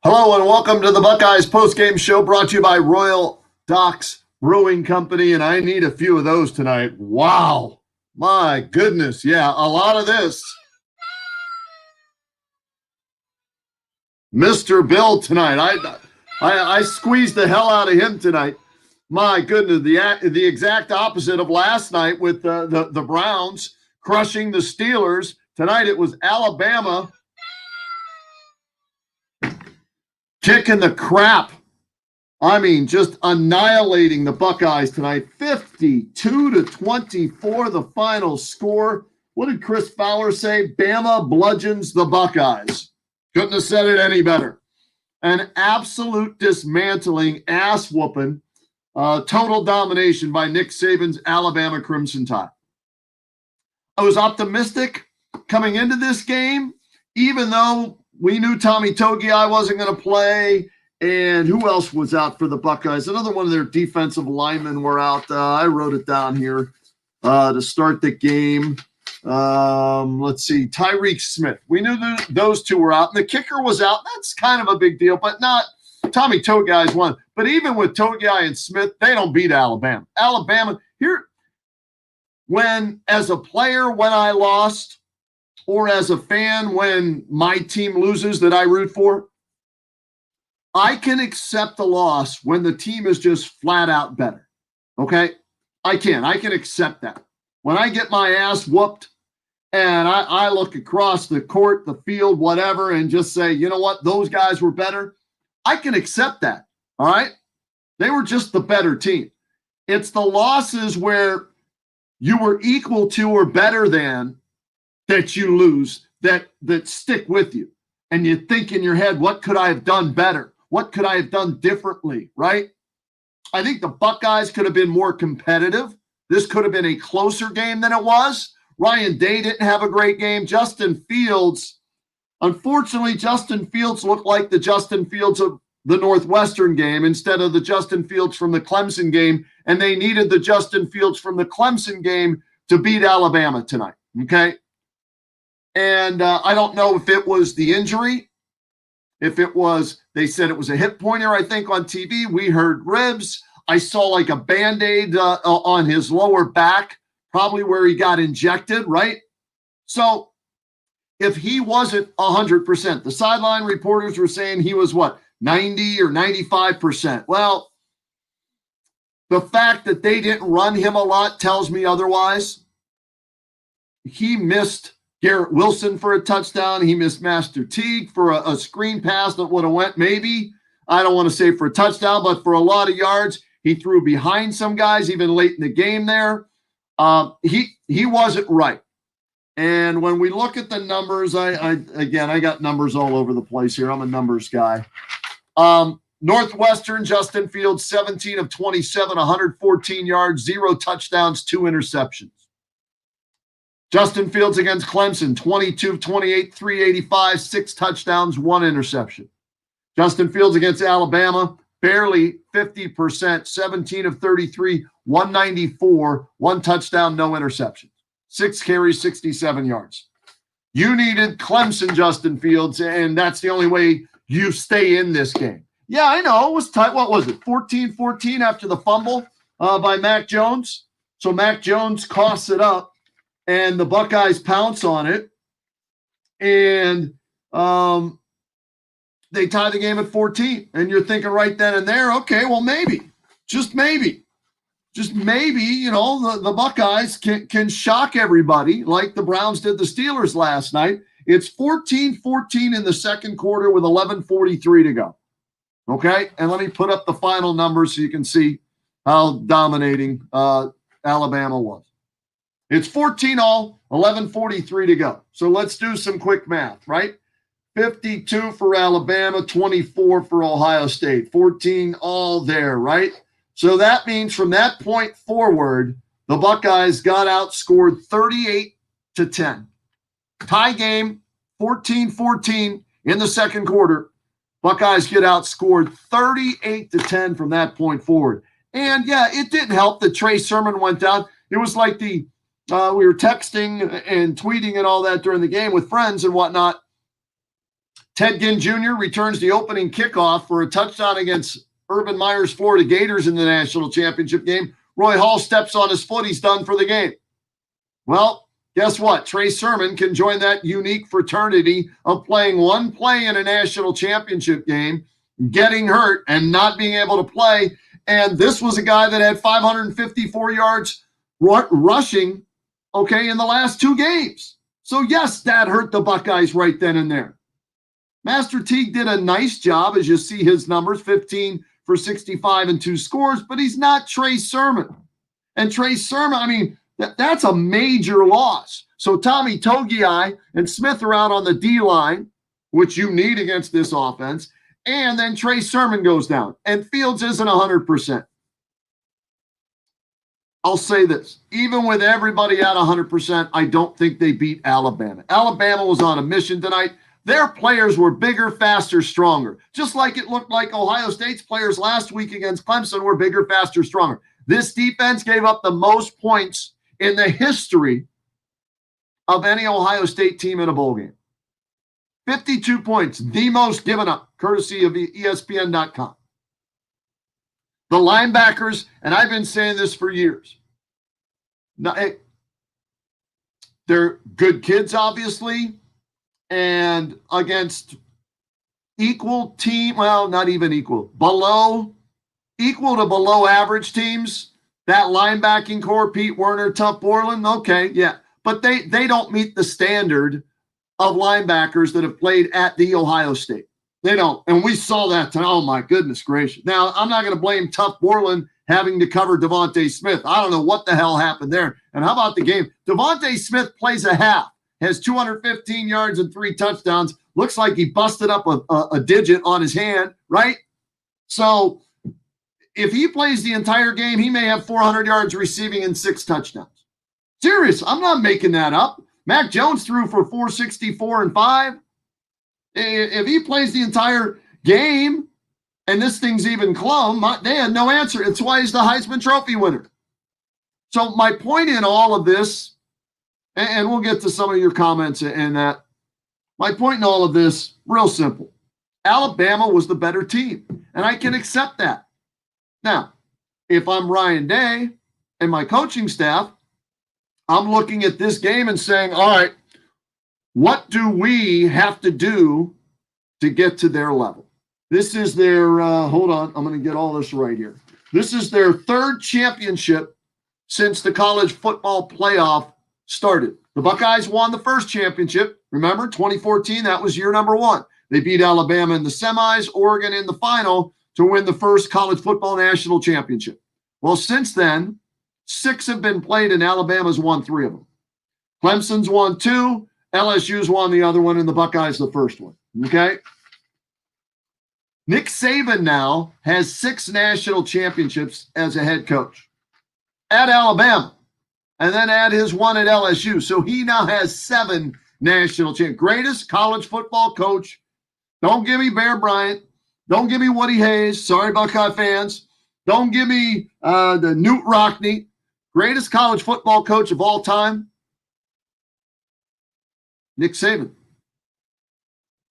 Hello and welcome to the Buckeyes postgame show brought to you by Royal Docks Brewing Company, and I need a few of those tonight. Wow, my goodness, yeah, a lot of this. Mr. Bill tonight. I squeezed the hell out of him tonight. My goodness, the exact opposite of last night with the Browns crushing the Steelers. Tonight it was Alabama kicking the crap. I mean, just annihilating the Buckeyes tonight. 52-24, the final score. What did Chris Fowler say? Bama bludgeons the Buckeyes. Couldn't have said it any better. An absolute dismantling, ass whooping, total domination by Nick Saban's Alabama Crimson Tide. I was optimistic coming into this game, even though we knew Tommy Togiai wasn't going to play. And who else was out for the Buckeyes? Another one of their defensive linemen were out. I wrote it down here to start the game. Let's see, Tyreek Smith. We knew those two were out. And the kicker was out. That's kind of a big deal, but not Tommy Togiai's one. But even with Togiai and Smith, they don't beat Alabama. Alabama, here, as a player, when I lost, or as a fan, when my team loses that I root for, I can accept a loss when the team is just flat out better. Okay? I can accept that. When I get my ass whooped and I look across the court, the field, whatever, and just say, you know what, those guys were better, I can accept that. All right? They were just the better team. It's the losses where you were equal to or better than that you lose, that stick with you. And you think in your head, what could I have done better? What could I have done differently, right? I think the Buckeyes could have been more competitive. This could have been a closer game than it was. Ryan Day didn't have a great game. Unfortunately, Justin Fields looked like the Justin Fields of the Northwestern game instead of the Justin Fields from the Clemson game, and they needed the Justin Fields from the Clemson game to beat Alabama tonight, okay? And I don't know if it was the injury. If it was, they said it was a hip pointer, I think, on TV. We heard ribs. I saw like a Band-Aid on his lower back, probably where he got injected, right? So if he wasn't 100%, the sideline reporters were saying he was what, 90 or 95%. Well, the fact that they didn't run him a lot tells me otherwise. He missed Garrett Wilson for a touchdown. He missed Master Teague for a screen pass that would have went maybe, I don't want to say for a touchdown, but for a lot of yards. He threw behind some guys even late in the game there. He wasn't right. And when we look at the numbers, I got numbers all over the place here. I'm a numbers guy. Northwestern, Justin Fields, 17 of 27, 114 yards, 0 touchdowns, 2 interceptions. Justin Fields against Clemson, 22 of 28, 385, 6 touchdowns, 1 interception. Justin Fields against Alabama, barely 50%, 17 of 33, 194, 1 touchdown, no interceptions. 6 carries, 67 yards. You needed Clemson, Justin Fields, and that's the only way you stay in this game. Yeah, I know. It was tight. What was it? 14-14 after the fumble by Mac Jones. So Mac Jones coughs it up. And the Buckeyes pounce on it, and they tie the game at 14. And you're thinking right then and there, okay, well, maybe, the Buckeyes can shock everybody like the Browns did the Steelers last night. It's 14-14 in the second quarter with 11:43 to go. Okay, and let me put up the final numbers so you can see how dominating Alabama was. It's 14-all, 11:43 to go. So let's do some quick math, right? 52 for Alabama, 24 for Ohio State, 14 all there, right? So that means from that point forward, the Buckeyes got outscored 38-10. Tie game, 14-14 in the second quarter. Buckeyes get outscored 38-10 from that point forward. And yeah, it didn't help that Trey Sermon went down. It was like we were texting and tweeting and all that during the game with friends and whatnot. Ted Ginn Jr. returns the opening kickoff for a touchdown against Urban Meyer's Florida Gators in the national championship game. Roy Hall steps on his foot. He's done for the game. Well, guess what? Trey Sermon can join that unique fraternity of playing one play in a national championship game, getting hurt, and not being able to play. And this was a guy that had 554 yards rushing, in the last 2 games. So, yes, that hurt the Buckeyes right then and there. Master Teague did a nice job, as you see his numbers, 15 for 65 and 2 scores, but he's not Trey Sermon. And Trey Sermon, that's a major loss. So Tommy Togiai and Smith are out on the D-line, which you need against this offense, and then Trey Sermon goes down, and Fields isn't 100%. I'll say this, even with everybody at 100%, I don't think they beat Alabama. Alabama was on a mission tonight. Their players were bigger, faster, stronger. Just like it looked like Ohio State's players last week against Clemson were bigger, faster, stronger. This defense gave up the most points in the history of any Ohio State team in a bowl game. 52 points, the most given up, courtesy of ESPN.com. The linebackers, and I've been saying this for years, they're good kids, obviously, and against equal team, well, not even equal, equal to below average teams, that linebacking core, Pete Werner, Tuff Borland, okay, yeah. But they don't meet the standard of linebackers that have played at the Ohio State. They don't. And we saw that tonight. Oh, my goodness gracious. Now, I'm not going to blame Tuff Borland having to cover Devontae Smith. I don't know what the hell happened there. And how about the game? Devontae Smith plays a half, has 215 yards and 3 touchdowns. Looks like he busted up a digit on his hand, right? So if he plays the entire game, he may have 400 yards receiving and 6 touchdowns. Serious. I'm not making that up. Mac Jones threw for 464 and 5. If he plays the entire game and this thing's even close, they had no answer. It's why he's the Heisman Trophy winner. So my point in all of this, and we'll get to some of your comments and that, my point in all of this, real simple. Alabama was the better team, and I can accept that. Now, if I'm Ryan Day and my coaching staff, I'm looking at this game and saying, all right, what do we have to do to get to their level? This is their, hold on, I'm going to get all this right here. This is their 3rd championship since the college football playoff started. The Buckeyes won the first championship. Remember, 2014, that was year number 1. They beat Alabama in the semis, Oregon in the final to win the first college football national championship. Well, since then, 6 have been played, and Alabama's won 3 of them. Clemson's won 2, LSU's won the other one, and the Buckeyes the first one. Okay? Nick Saban now has 6 national championships as a head coach at Alabama, and then add his 1 at LSU. So he now has 7 national championships. Greatest college football coach. Don't give me Bear Bryant. Don't give me Woody Hayes. Sorry, Buckeye fans. Don't give me the Newt Rockne. Greatest college football coach of all time, Nick Saban.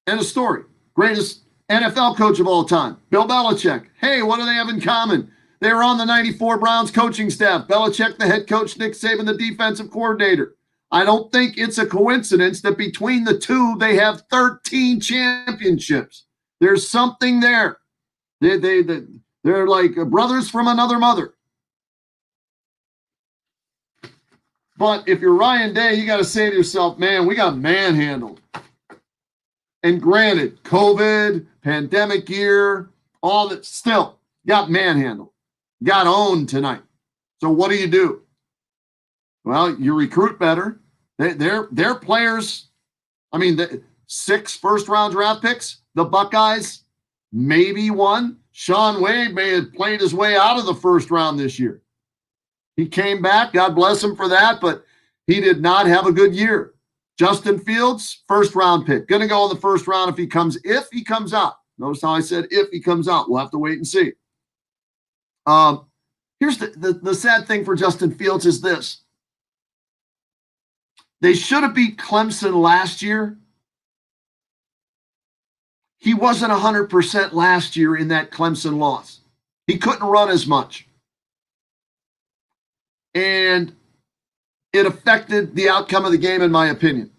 End of story. Greatest NFL coach of all time, Bill Belichick. Hey, what do they have in common? They were on the 94 Browns coaching staff. Belichick, the head coach, Nick Saban, the defensive coordinator. I don't think it's a coincidence that between the two, they have 13 championships. There's something there. They're like brothers from another mother. But if you're Ryan Day, you got to say to yourself, man, we got manhandled. And granted, COVID, pandemic year, all that, still got manhandled, got owned tonight. So what do? Well, you recruit better. Their players, 6 first-round draft picks, the Buckeyes, maybe 1. Sean Wade may have played his way out of the first round this year. He came back, God bless him for that, but he did not have a good year. Justin Fields, first-round pick. Going to go in the first round if he comes out. Notice how I said if he comes out. We'll have to wait and see. Here's the sad thing for Justin Fields is this. They should have beat Clemson last year, He wasn't 100% last year in that Clemson loss. He couldn't run as much. And it affected the outcome of the game, in my opinion.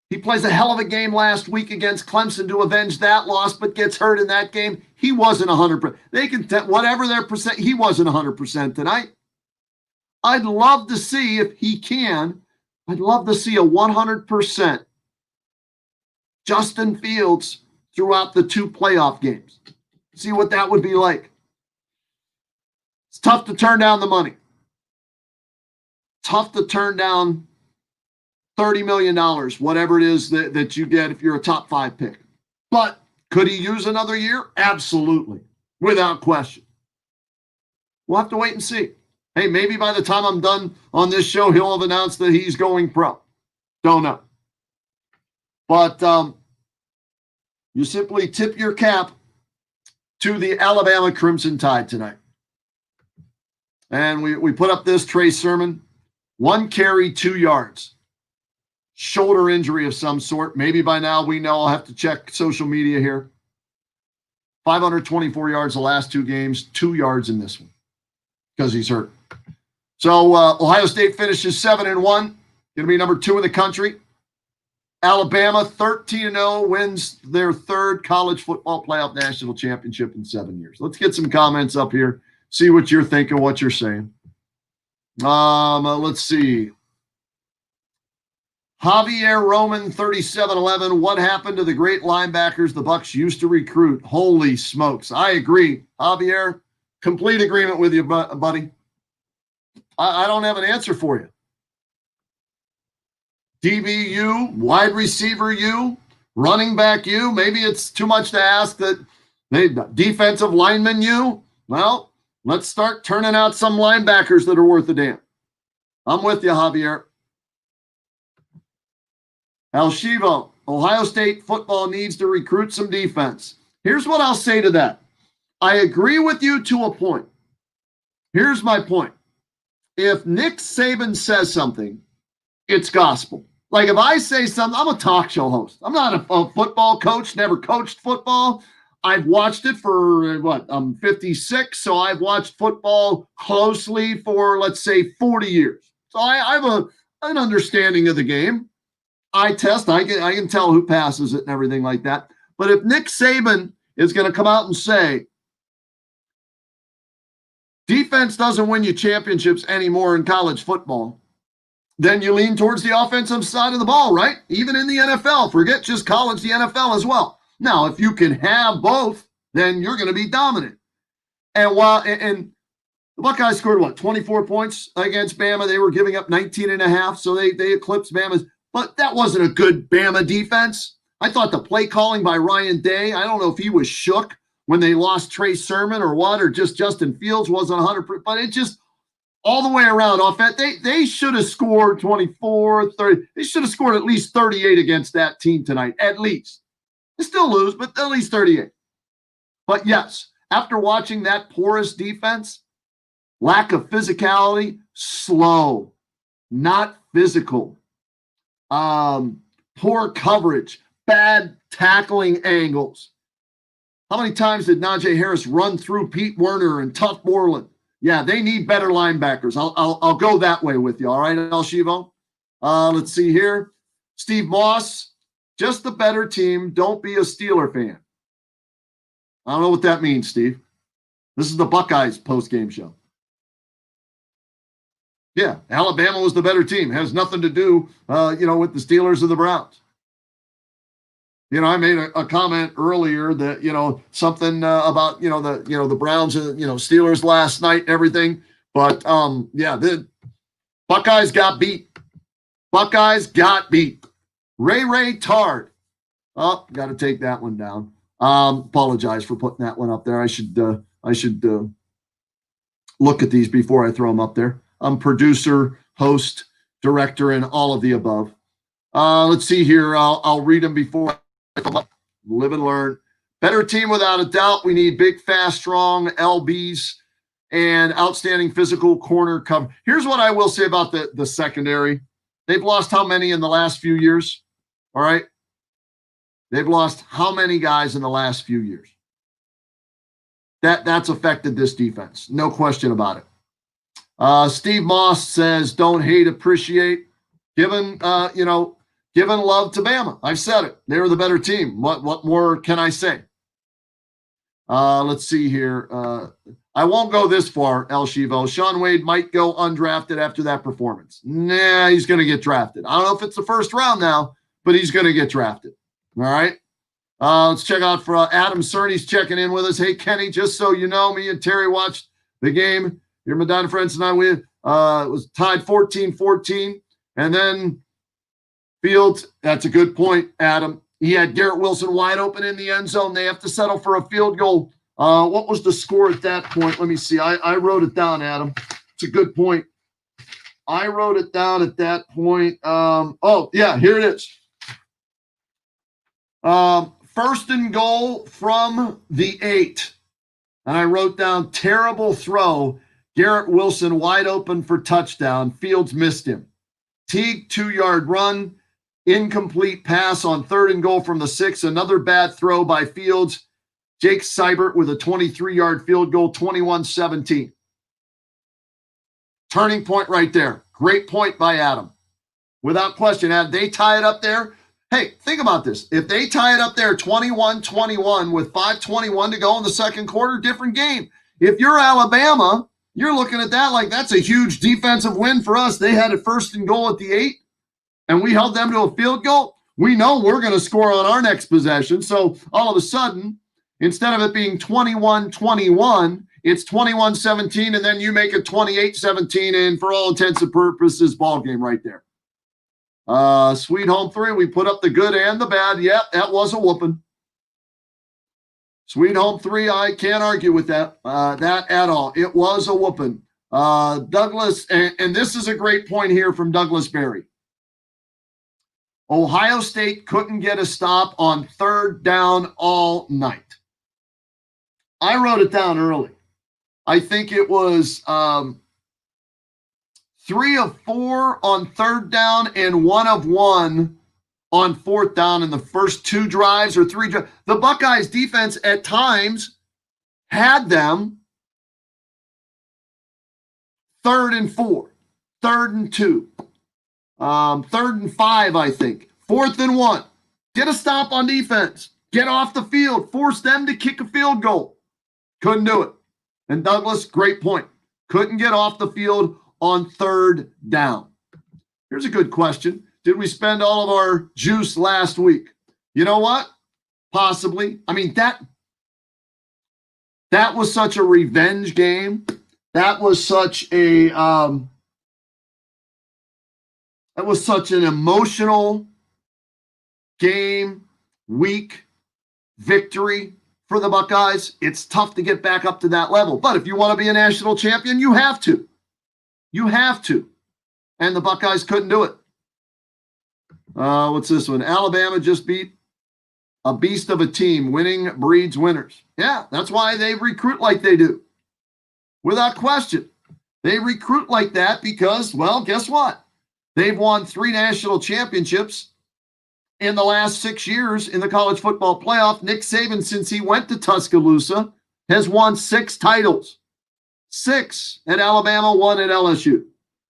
He plays a hell of a game last week against Clemson to avenge that loss, but gets hurt in that game. He wasn't 100%. They can whatever their percent. He wasn't 100% tonight. I'd love to see if he can. I'd love to see a 100% Justin Fields throughout the 2 playoff games. See what that would be like. It's tough to turn down the money. Tough to turn down $30 million, whatever it is that you get if you're a top 5 pick. But could he use another year? Absolutely. Without question. We'll have to wait and see. Hey, maybe by the time I'm done on this show, he'll have announced that he's going pro. Don't know. But you simply tip your cap to the Alabama Crimson Tide tonight. And we put up this Trey Sermon. 1 carry, 2 yards. Shoulder injury of some sort. Maybe by now we know. I'll have to check social media here. 524 yards the last 2 games, 2 yards in this one because he's hurt. So Ohio State finishes 7-1. Going to be number 2 in the country. Alabama 13-0 wins their 3rd college football playoff national championship in 7 years. Let's get some comments up here. See what you're thinking, what you're saying. Let's see. Javier Roman 3711. What happened to the great linebackers the Bucs used to recruit? Holy smokes. I agree. Javier, complete agreement with you, buddy. I don't have an answer for you. DB, wide receiver, running back, maybe it's too much to ask that defensive lineman, well, let's start turning out some linebackers that are worth a damn. I'm with you, Javier. El Shivo, Ohio State football needs to recruit some defense. Here's what I'll say to that. I agree with you to a point. Here's my point. If Nick Saban says something, it's gospel. Like if I say something, I'm a talk show host. I'm not a football coach, never coached football. I've watched it for, I'm 56, so I've watched football closely for, let's say, 40 years. So I have an understanding of the game. I can tell who passes it and everything like that. But if Nick Saban is going to come out and say, defense doesn't win you championships anymore in college football, then you lean towards the offensive side of the ball, right? Even in the NFL. Forget just college, the NFL as well. Now, if you can have both, then you're going to be dominant. And the Buckeyes scored, 24 points against Bama. They were giving up 19 and a half, so they eclipsed Bama's. But that wasn't a good Bama defense. I thought the play calling by Ryan Day, I don't know if he was shook when they lost Trey Sermon or what, or just Justin Fields wasn't 100%, but it just all the way around offense. They should have scored 24, 30. They should have scored at least 38 against that team tonight, at least. They still lose, but at least 38. But yes, after watching that porous defense, lack of physicality, slow, not physical, poor coverage, bad tackling angles. How many times did Najee Harris run through Pete Werner and Tuff Borland? Yeah, they need better linebackers. I'll go that way with you. All right, El Shivo. Let's see here. Steve Moss, just the better team. Don't be a Steeler fan. I don't know what that means, Steve. This is the Buckeyes post-game show. Yeah, Alabama was the better team. It has nothing to do, with the Steelers or the Browns. I made a comment earlier that, something about, the Browns, Steelers last night and everything. But, the Buckeyes got beat. Ray Tard. Oh, got to take that one down. Apologize for putting that one up there. I should look at these before I throw them up there. I'm producer, host, director, and all of the above. Let's see here. I'll read them before I come up. Live and learn. Better team without a doubt. We need big, fast, strong LBs and outstanding physical corner cover. Here's what I will say about the secondary. They've lost how many in the last few years? All right. They've lost how many guys in the last few years? That's affected this defense. No question about it. Steve Moss says, don't hate, appreciate. Giving love to Bama. I've said it. They were the better team. What more can I say? Let's see here. I won't go this far, El Shivo. Shaun Wade might go undrafted after that performance. Nah, he's going to get drafted. I don't know if it's the first round now, but he's going to get drafted. All right. Let's check out for Adam Cerny's checking in with us. Hey, Kenny, just so you know, me and Terry watched the game. Your Medina friends and I, it was tied 14-14. And then Fields, that's a good point, Adam. He had Garrett Wilson wide open in the end zone. They have to settle for a field goal. What was the score at that point? Let me see. I wrote it down, Adam. It's a good point. I wrote it down at that point. Here it is. First and goal from the 8. And I wrote down terrible throw. Garrett Wilson wide open for touchdown. Fields missed him. Teague 2-yard run. Incomplete pass on 3rd and goal from the 6. Another bad throw by Fields. Jake Seibert with a 23-yard field goal, 21-17. Turning point right there. Great point by Adam. Without question, Adam, they tie it up there. Hey, think about this. If they tie it up there 21-21 with 5:21 to go in the second quarter, different game. If you're Alabama, you're looking at that like that's a huge defensive win for us. They had a 1st and goal at the 8, and we held them to a field goal. We know we're going to score on our next possession. So all of a sudden, instead of it being 21-21, it's 21-17, and then you make it 28-17, and for all intents and purposes, ball game right there. Sweet Home 3, we put up the good and the bad. Yep, that was a whooping. Sweet Home 3, I can't argue with that at all. It was a whooping. Douglas, and this is a great point here from Douglas Berry. Ohio State couldn't get a stop on 3rd down all night. I wrote it down early. I think it was 3 of 4 on 3rd down and 1 of 1 on 4th down in the first 2 drives or 3 drives. The Buckeyes defense at times had them 3rd and 4, 3rd and 2, 3rd and 5, I think, 4th and 1. Get a stop on defense. Get off the field. Force them to kick a field goal. Couldn't do it. And Douglas, great point. Couldn't get off the field on 3rd down. Here's a good question. Did we spend all of our juice last week? You know what? Possibly. I mean, that was such a revenge game. That was such an emotional game, week, victory for the Buckeyes. It's tough to get back up to that level. But if you want to be a national champion, you have to. You have to. And the Buckeyes couldn't do it. What's this one? Alabama just beat a beast of a team. Winning breeds winners. Yeah, that's why they recruit like they do. Without question. They recruit like that because, well, guess what? They've won 3 national championships in the last 6 years in the college football playoff. Nick Saban, since he went to Tuscaloosa, has won 6 titles. 6 at Alabama, 1 at LSU.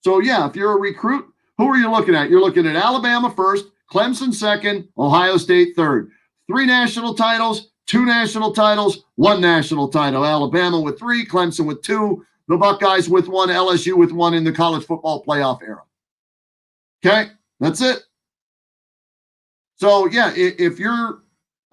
So, yeah, if you're a recruit, who are you looking at? You're looking at Alabama first, Clemson second, Ohio State third. 3 national titles, 2 national titles, 1 national title. Alabama with 3, Clemson with 2, the Buckeyes with 1, LSU with 1 in the college football playoff era. Okay, that's it. So, yeah, if you're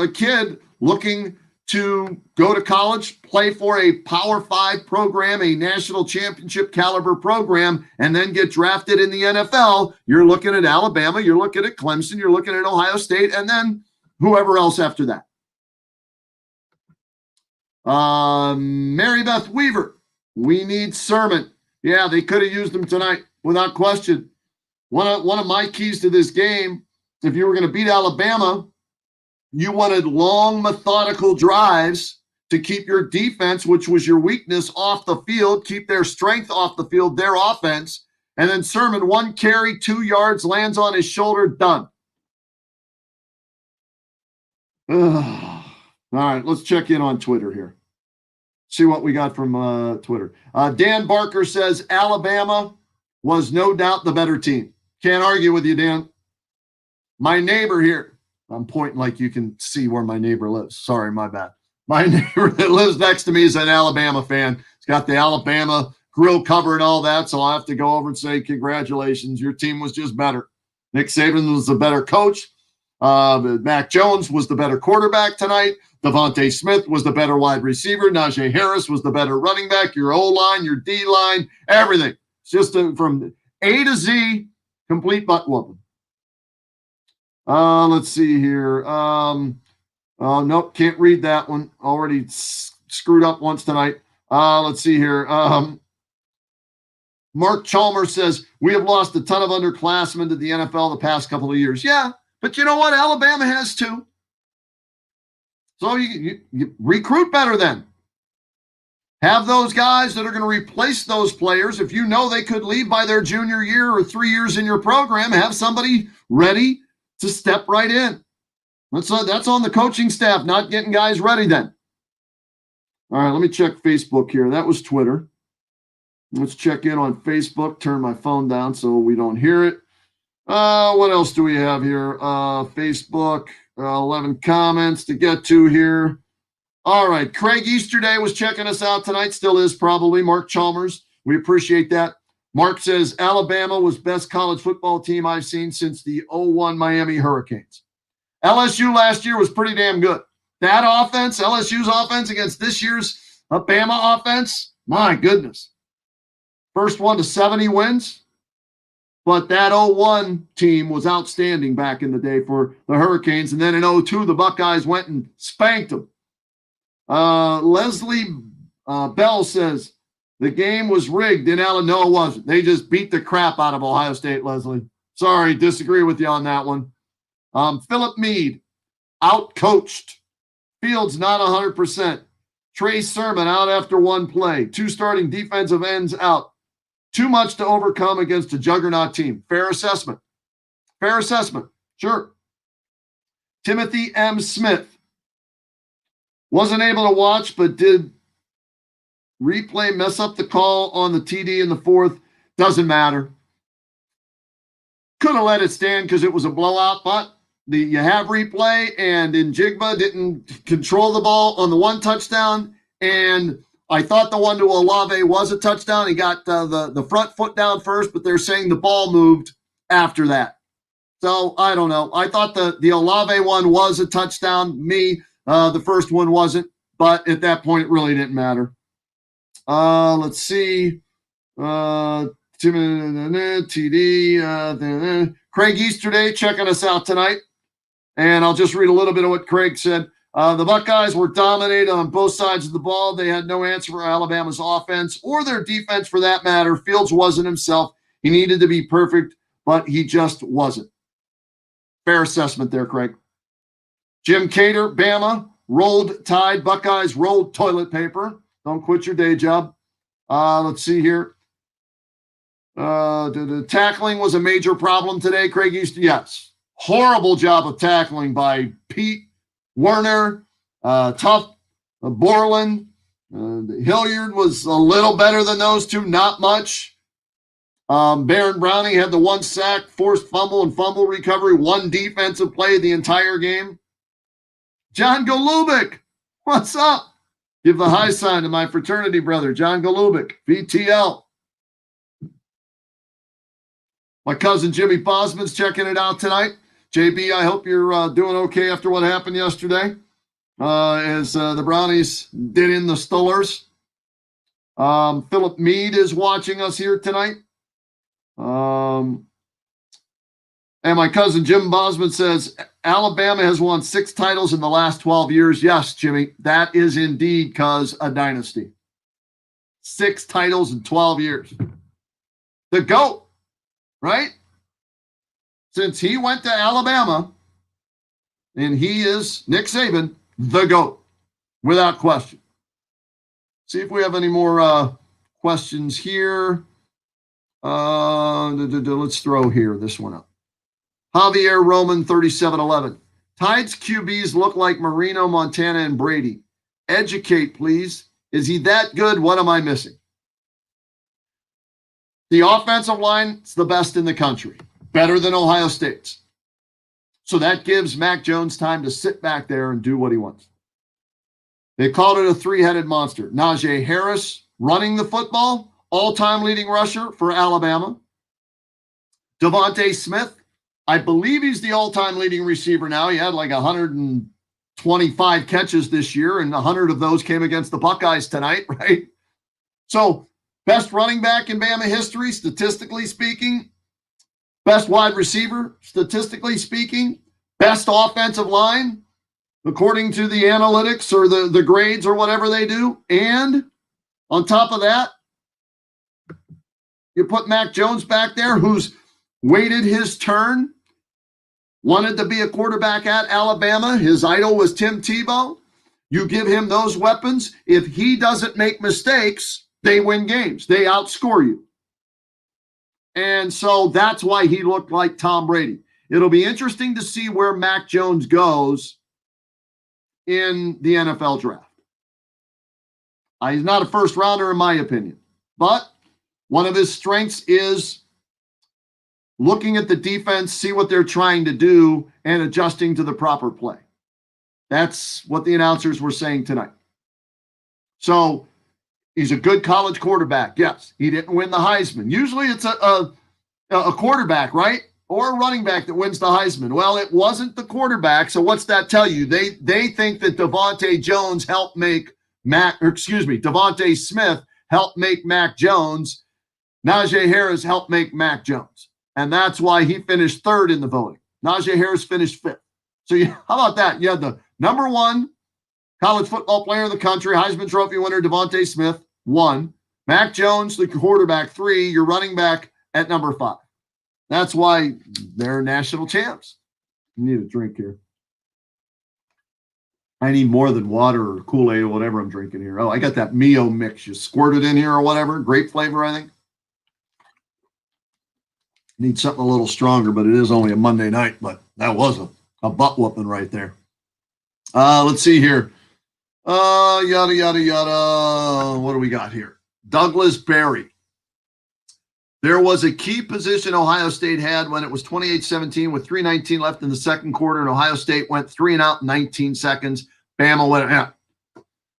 a kid looking to go to college, play for a Power 5 program, a national championship caliber program, and then get drafted in the NFL, you're looking at Alabama, you're looking at Clemson, you're looking at Ohio State, and then whoever else after that. Mary Beth Weaver, we need Sermon. Yeah, they could have used him tonight, without question. One of my keys to this game, if you were going to beat Alabama, you wanted long, methodical drives to keep your defense, which was your weakness, off the field, keep their strength off the field, their offense, and then Sermon, 1 carry, 2 yards, lands on his shoulder, done. All right, let's check in on Twitter here. See what we got from Twitter. Dan Barker says Alabama was no doubt the better team. Can't argue with you, Dan. My neighbor here, I'm pointing like you can see where my neighbor lives. Sorry, my bad. My neighbor that lives next to me is an Alabama fan. He's got the Alabama grill cover and all that, so I'll have to go over and say, congratulations, your team was just better. Nick Saban was the better coach. Mac Jones was the better quarterback tonight. Devontae Smith was the better wide receiver. Najee Harris was the better running back. Your O-line, your D-line, everything. It's just from A to Z, complete butt whooping. Let's see here. Nope, can't read that one. Already screwed up once tonight. Let's see here. Mark Chalmers says, we have lost a ton of underclassmen to the NFL the past couple of years. Yeah, but you know what? Alabama has too. So you recruit better then. Have those guys that are going to replace those players. If you know they could leave by their junior year or 3 years in your program, have somebody ready to step right in. That's on the coaching staff, not getting guys ready then. All right, let me check Facebook here. That was Twitter. Let's check in on Facebook. Turn my phone down so we don't hear it. What else do we have here? Facebook, 11 comments to get to here. All right, Craig Easterday was checking us out tonight. Still is probably. Mark Chalmers. We appreciate that. Mark says, Alabama was best college football team I've seen since the 01 Miami Hurricanes. LSU last year was pretty damn good. That offense, LSU's offense against this year's Bama offense, my goodness. First one to 70 wins. But that 01 team was outstanding back in the day for the Hurricanes. And then in 02, the Buckeyes went and spanked them. Leslie Bell says, the game was rigged in Alabama. No, it wasn't. They just beat the crap out of Ohio State, Leslie. Sorry, disagree with you on that one. Philip Mead, out-coached. Fields not 100%. Trey Sermon out after one play. 2 starting defensive ends out. Too much to overcome against a juggernaut team. Fair assessment. Fair assessment. Sure. Timothy M. Smith. Wasn't able to watch, but did replay mess up the call on the TD in the fourth? Doesn't matter. Could have let it stand because it was a blowout, but you have replay, and Njigba didn't control the ball on the one touchdown, and I thought the one to Olave was a touchdown. He got the front foot down first, but they're saying the ball moved after that. So I don't know. I thought the Olave one was a touchdown. The first one wasn't, but at that point, it really didn't matter. Let's see. TD. Craig Easterday checking us out tonight. And I'll just read a little bit of what Craig said. The Buckeyes were dominated on both sides of the ball. They had no answer for Alabama's offense or their defense for that matter. Fields wasn't himself. He needed to be perfect, but he just wasn't. Fair assessment there, Craig. Jim Cater, Bama, rolled Tide. Buckeyes rolled toilet paper. Don't quit your day job. Let's see here. The tackling was a major problem today, Craig Easter. Yes. Horrible job of tackling by Pete Werner, Tough, Borland. Hilliard was a little better than those two, not much. Baron Browning had the 1 sack, forced fumble and fumble recovery, 1 defensive play the entire game. John Golubik, what's up? Give the high sign to my fraternity brother, John Golubik, VTL. My cousin Jimmy Bosman's checking it out tonight. JB, I hope you're doing okay after what happened yesterday as the Brownies did in the Steelers. Philip Mead is watching us here tonight. And my cousin Jim Bosman says, Alabama has won 6 titles in the last 12 years. Yes, Jimmy, that is indeed because a dynasty. 6 titles in 12 years. The GOAT, right? Since he went to Alabama, and he is, Nick Saban, the GOAT, without question. See if we have any more questions here. Let's throw here this one up. Javier Roman 3711. Tide's QBs look like Marino, Montana, and Brady. Educate, please. Is he that good? What am I missing? The offensive line is the best in the country, better than Ohio State's. So that gives Mac Jones time to sit back there and do what he wants. They called it a three-headed monster. Najee Harris running the football, all-time leading rusher for Alabama. Devontae Smith, I believe he's the all-time leading receiver now. He had like 125 catches this year, and 100 of those came against the Buckeyes tonight, right? So best running back in Bama history, statistically speaking. Best wide receiver, statistically speaking. Best offensive line, according to the analytics or the grades or whatever they do. And on top of that, you put Mac Jones back there, who's waited his turn, wanted to be a quarterback at Alabama. His idol was Tim Tebow. You give him those weapons. If he doesn't make mistakes, they win games. They outscore you. And so that's why he looked like Tom Brady. It'll be interesting to see where Mac Jones goes in the NFL draft. He's not a first rounder in my opinion, but one of his strengths is looking at the defense, see what they're trying to do, and adjusting to the proper play. That's what the announcers were saying tonight. So he's a good college quarterback. Yes, he didn't win the Heisman. Usually it's a quarterback, right? Or a running back that wins the Heisman. Well, it wasn't the quarterback, so what's that tell you? They think that Devontae Smith helped make Mac Jones. Najee Harris helped make Mac Jones. And that's why he finished third in the voting. Najee Harris finished fifth. So how about that? You had the number one college football player in the country, Heisman Trophy winner Devontae Smith, 1. Mac Jones, the quarterback, 3. Your running back at number 5. That's why they're national champs. I need a drink here. I need more than water or Kool-Aid or whatever I'm drinking here. Oh, I got that Mio mix. You squirt it in here or whatever. Grape flavor, I think. Need something a little stronger, but it is only a Monday night. But that was a butt whooping right there. Let's see here. Yada, yada, yada. What do we got here? Douglas Berry. There was a key position Ohio State had when it was 28-17 with 3:19 left in the second quarter, and Ohio State went 3 and out in 19 seconds. Bama went,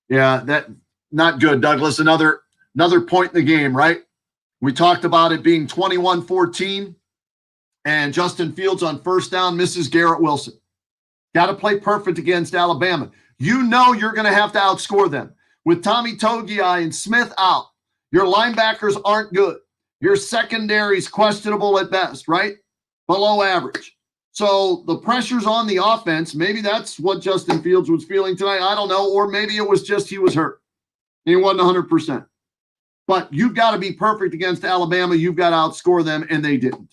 yeah, that not good, Douglas. Another point in the game, right? We talked about it being 21-14, and Justin Fields on first down misses Garrett Wilson. Got to play perfect against Alabama. You know you're going to have to outscore them. With Tommy Togiai and Smith out, your linebackers aren't good. Your secondary's questionable at best, right? Below average. So the pressure's on the offense. Maybe that's what Justin Fields was feeling tonight. I don't know. Or maybe it was just he was hurt. He wasn't 100%. But you've got to be perfect against Alabama. You've got to outscore them, and they didn't.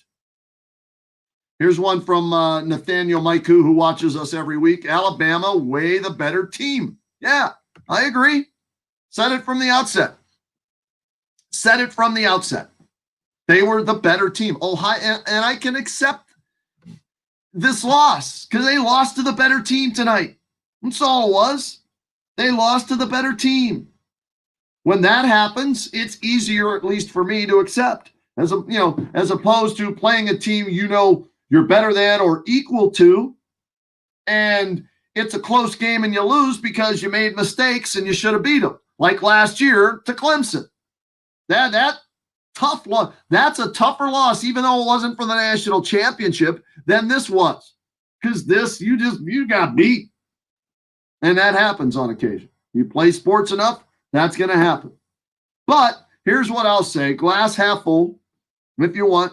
Here's one from Nathaniel Maiku, who watches us every week. Alabama, way the better team. Yeah, I agree. Said it from the outset. Said it from the outset. They were the better team. Ohio, and I can accept this loss because they lost to the better team tonight. That's all it was. They lost to the better team. When that happens, it's easier, at least for me, to accept as opposed to playing a team you're better than or equal to, and it's a close game and you lose because you made mistakes and you should have beat them, like last year to Clemson. That tough loss. That's a tougher loss, even though it wasn't for the national championship, than this was. Because this, you got beat. And that happens on occasion. You play sports enough, that's going to happen. But here's what I'll say. Glass half full, if you want.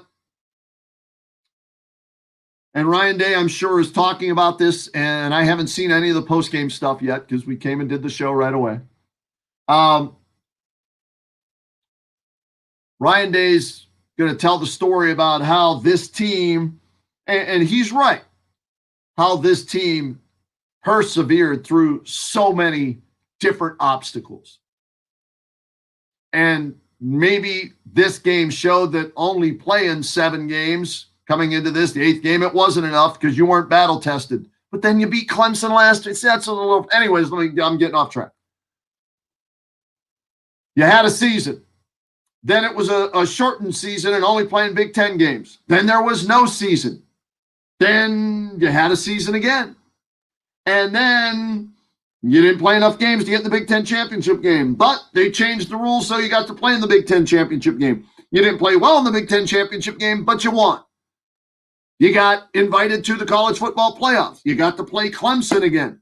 And Ryan Day, I'm sure, is talking about this, and I haven't seen any of the post-game stuff yet because we came and did the show right away. Ryan Day's going to tell the story about how this team, and he's right, how this team persevered through so many different obstacles. And maybe this game showed that only playing 7 games coming into this, the 8th game, it wasn't enough because you weren't battle tested But then you beat Clemson last week. That's a little. Anyways, I'm getting off track. You had a season. Then it was a shortened season and only playing Big Ten games. Then there was no season. Then you had a season again. And then you didn't play enough games to get in the Big Ten championship game. But they changed the rules so you got to play in the Big Ten championship game. You didn't play well in the Big Ten championship game, but you won. You got invited to the college football playoffs. You got to play Clemson again.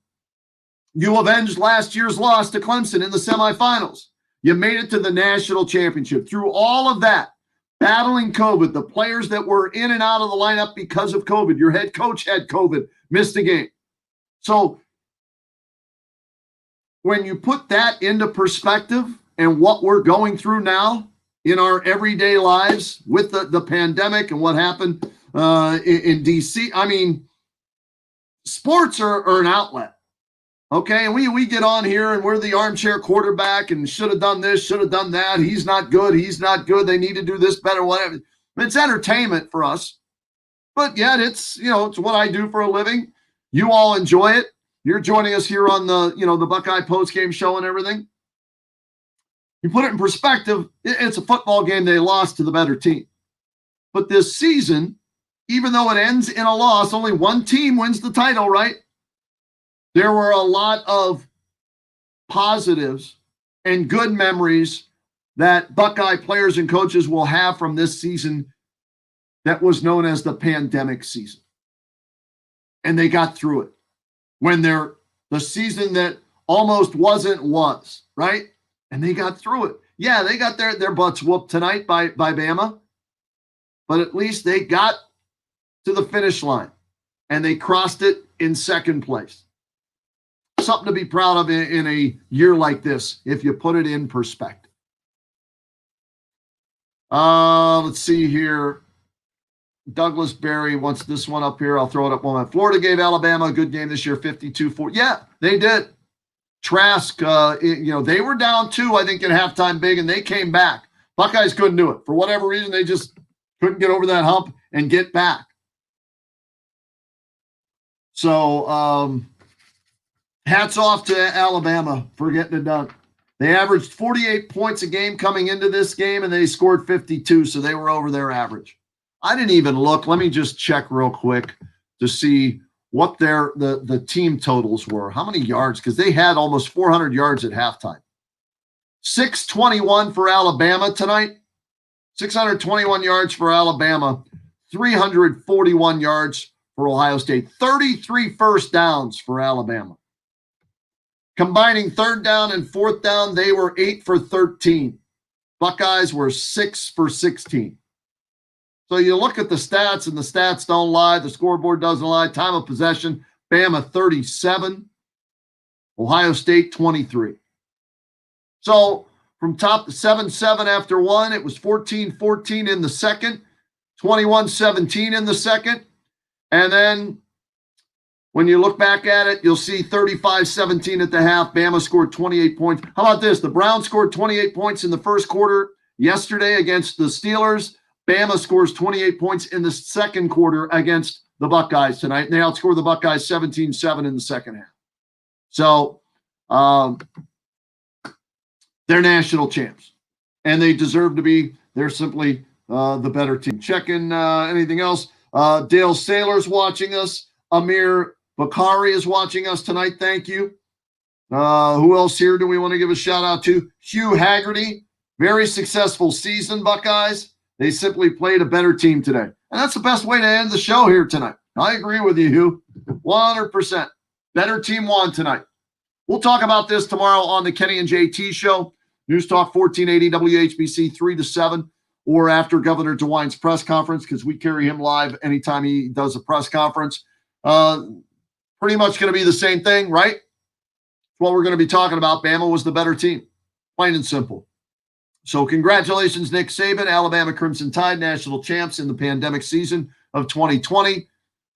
You avenged last year's loss to Clemson in the semifinals. You made it to the national championship. Through all of that, battling COVID, the players that were in and out of the lineup because of COVID, your head coach had COVID, missed a game. So when you put that into perspective and what we're going through now in our everyday lives with the pandemic and what happened in D.C., I mean, sports are an outlet. Okay, and we get on here and we're the armchair quarterback and should have done this, should have done that. He's not good. He's not good. They need to do this better, whatever. It's entertainment for us. But yet it's what I do for a living. You all enjoy it. You're joining us here on the Buckeye Postgame show and everything. You put it in perspective, it's a football game. They lost to the better team. But this season, even though it ends in a loss, only one team wins the title, right? There were a lot of positives and good memories that Buckeye players and coaches will have from this season that was known as the pandemic season. And they got through it. When the season that almost wasn't was, right? And they got through it. Yeah, they got their butts whooped tonight by Bama. But at least they got to the finish line. And they crossed it in second place. Something to be proud of in a year like this, if you put it in perspective. Let's see here. Douglas Berry wants this one up here. I'll throw it up one minute. Florida gave Alabama a good game this year, 52-4. Yeah, they did. Trask, they were down 2, I think, at halftime big, and they came back. Buckeyes couldn't do it. For whatever reason, they just couldn't get over that hump and get back. So, hats off to Alabama for getting it done. They averaged 48 points a game coming into this game, and they scored 52, so they were over their average. I didn't even look. Let me just check real quick to see what the team totals were. How many yards? Because they had almost 400 yards at halftime. 621 for Alabama tonight. 621 yards for Alabama. 341 yards for Ohio State. 33 first downs for Alabama. Combining third down and fourth down, they were 8 for 13. Buckeyes were 6 for 16. So you look at the stats, and the stats don't lie. The scoreboard doesn't lie. Time of possession, Bama 37, Ohio State 23. So from top to 7-7 after one, it was 14-14 in the second, 21-17 in the second. And then when you look back at it, you'll see 35-17 at the half. Bama scored 28 points. How about this? The Browns scored 28 points in the first quarter yesterday against the Steelers. Bama scores 28 points in the second quarter against the Buckeyes tonight. And they outscored the Buckeyes 17-7 in the second half. So they're national champs. And they deserve to be. They're simply the better team. Checking anything else. Dale Saylor's watching us. Amir Bakari is watching us tonight. Thank you. Who else here do we want to give a shout out to? Hugh Haggerty. Very successful season, Buckeyes. They simply played a better team today. And that's the best way to end the show here tonight. I agree with you, Hugh. 100%. Better team won tonight. We'll talk about this tomorrow on the Kenny and JT show. News Talk 1480 WHBC 3 to 7, or after Governor DeWine's press conference, because we carry him live anytime he does a press conference. Pretty much going to be the same thing, right? What we're going to be talking about. Bama was the better team. Plain and simple. So congratulations, Nick Saban, Alabama Crimson Tide, national champs in the pandemic season of 2020.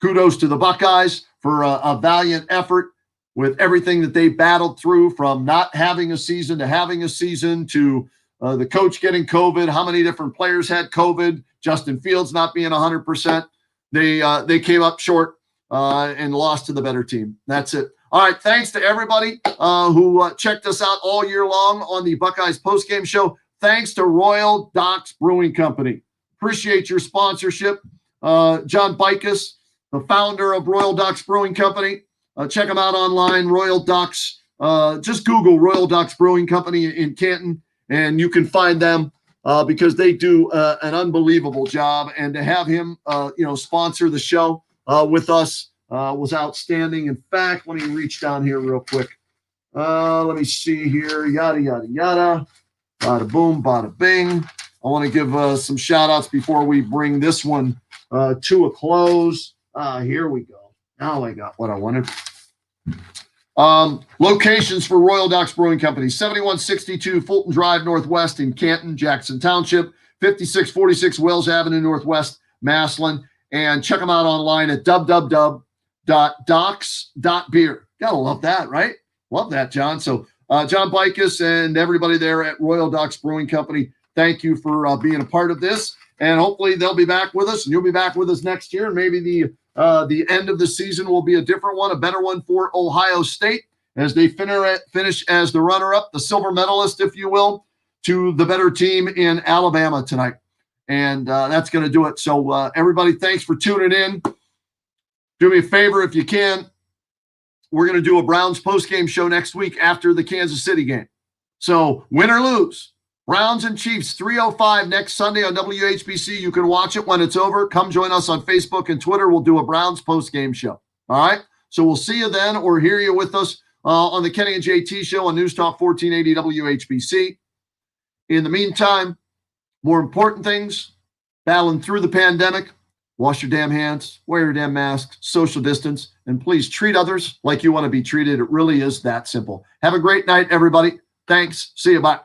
Kudos to the Buckeyes for a valiant effort with everything that they battled through, from not having a season to having a season, to the coach getting COVID, how many different players had COVID, Justin Fields not being 100%. They came up short, and lost to the better team. That's it. All right, thanks to everybody who checked us out all year long on the Buckeyes postgame show. Thanks to Royal Docks Brewing Company. Appreciate your sponsorship. John Buckeyes, the founder of Royal Docks Brewing Company. Check them out online, Royal Docks. Just Google Royal Docks Brewing Company in Canton, and you can find them because they do an unbelievable job. And to have him, sponsor the show with us was outstanding. In fact, let me reach down here real quick. Let me see here. Yada, yada, yada. Bada boom, bada bing. I want to give some shout outs before we bring this one to a close. Here we go. Now I got what I wanted. Locations for Royal Docks Brewing Company: 7162 Fulton Drive Northwest in Canton, Jackson Township, 5646 Wells Avenue Northwest, Massillon, and check them out online at www.docks.beer. Gotta love that, right? Love that, John. So John Buckeyes and everybody there at Royal Docks Brewing Company, thank you for being a part of this, and hopefully they'll be back with us, and you'll be back with us next year, and maybe the end of the season will be a different one, a better one for Ohio State as they finish as the runner-up, the silver medalist, if you will, to the better team in Alabama tonight. And that's going to do it. So everybody, thanks for tuning in. Do me a favor if you can. We're going to do a Browns postgame show next week after the Kansas City game. So win or lose, Browns and Chiefs, 3:05 next Sunday on WHBC. You can watch it when it's over. Come join us on Facebook and Twitter. We'll do a Browns postgame show. All right? So we'll see you then or hear you with us on the Kenny and JT show on News Talk 1480 WHBC. In the meantime, more important things, battling through the pandemic. Wash your damn hands, wear your damn mask, social distance, and please treat others like you want to be treated. It really is that simple. Have a great night, everybody. Thanks. See you. Bye.